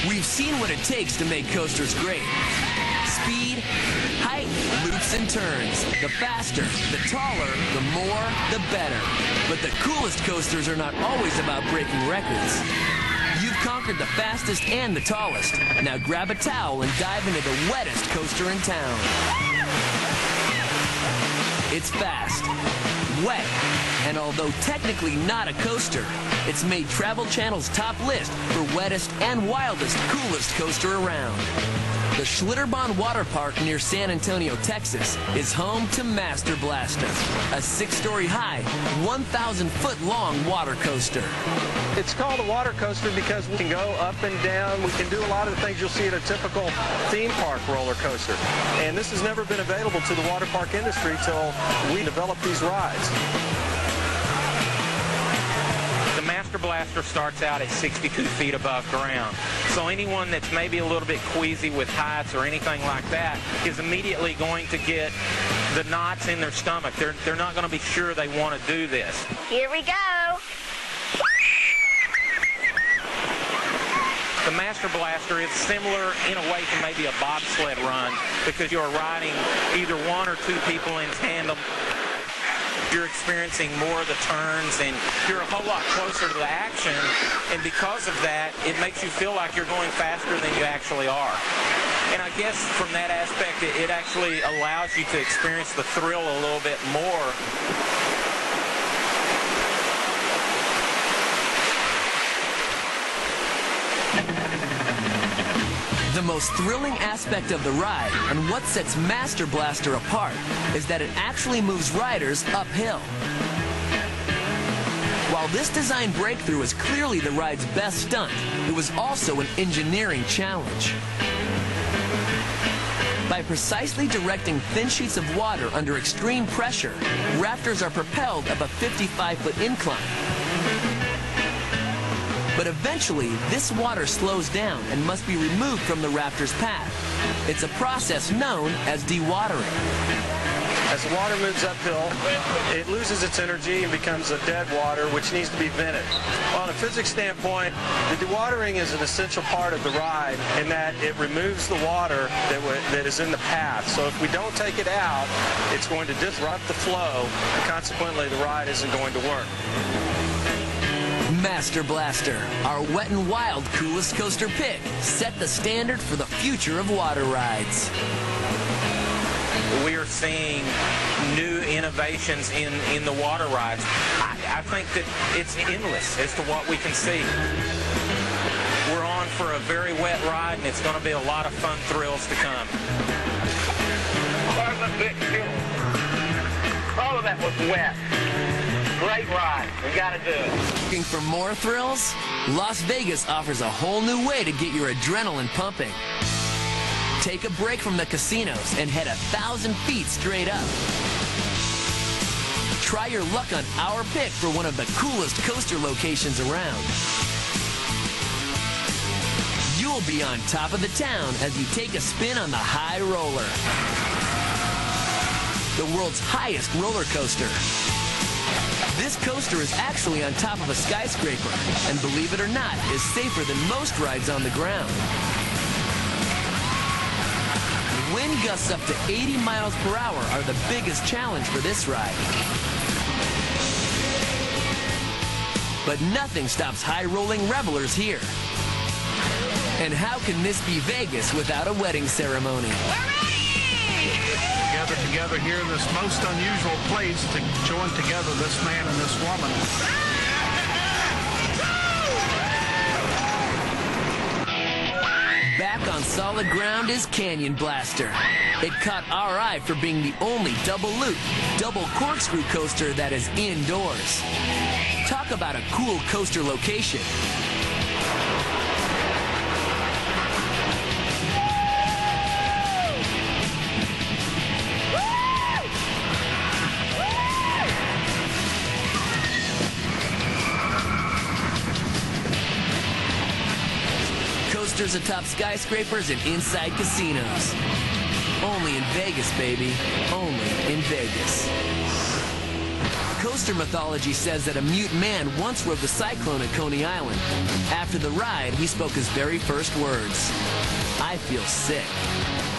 We've seen what it takes to make coasters great. Speed, height, loops and turns. The faster, the taller, the more, the better. But the coolest coasters are not always about breaking records. You've conquered the fastest and the tallest. Now grab a towel and dive into the wettest coaster in town. It's fast, wet, and although technically not a coaster, it's made Travel Channel's top list for wettest and wildest, coolest coaster around. The Schlitterbahn Water Park near San Antonio, Texas, is home to Master Blaster, a 6-story high, 1,000-foot-long water coaster. It's called a water coaster because we can go up and down. We can do a lot of the things you'll see at a typical theme park roller coaster. And this has never been available to the water park industry till we developed these rides. The Master Blaster starts out at 62 feet above ground. So anyone that's maybe a little bit queasy with heights or anything like that is immediately going to get the knots in their stomach. They're not going to be sure they want to do this. Here we go. The Master Blaster is similar in a way to maybe a bobsled run because you're riding either one or two people in tandem. You're experiencing more of the turns and you're a whole lot closer to the action, and because of that it makes you feel like you're going faster than you actually are. And I guess from that aspect it actually allows you to experience the thrill a little bit more. The most thrilling aspect of the ride, and what sets Master Blaster apart, is that it actually moves riders uphill. While this design breakthrough is clearly the ride's best stunt, it was also an engineering challenge. By precisely directing thin sheets of water under extreme pressure, rafters are propelled up a 55-foot incline. But eventually, this water slows down and must be removed from the rafter's path. It's a process known as dewatering. As the water moves uphill, it loses its energy and becomes a dead water, which needs to be vented. On a physics standpoint, the dewatering is an essential part of the ride in that it removes the water that is in the path. So if we don't take it out, it's going to disrupt the flow, and consequently the ride isn't going to work. Master Blaster, our wet and wild coolest coaster pick, set the standard for the future of water rides. We are seeing new innovations in the water rides. I think that it's endless as to what we can see. We're on for a very wet ride, and it's going to be a lot of fun thrills to come. All of that was wet. Great ride. We got to do it. Looking for more thrills? Las Vegas offers a whole new way to get your adrenaline pumping. Take a break from the casinos and head 1,000 feet straight up. Try your luck on our pick for one of the coolest coaster locations around. You'll be on top of the town as you take a spin on the High Roller, the world's highest roller coaster. This coaster is actually on top of a skyscraper, and believe it or not, is safer than most rides on the ground. Wind gusts up to 80 miles per hour are the biggest challenge for this ride. But nothing stops high-rolling revelers here. And how can this be Vegas without a wedding ceremony? Gathered together here in this most unusual place to join together this man and this woman. Back on solid ground is Canyon Blaster. It caught our eye for being the only double loop, double corkscrew coaster that is indoors. Talk about a cool coaster location. Coasters atop skyscrapers and inside casinos. Only in Vegas, baby. Only in Vegas. Coaster mythology says that a mute man once rode the Cyclone at Coney Island. After the ride, he spoke his very first words: "I feel sick."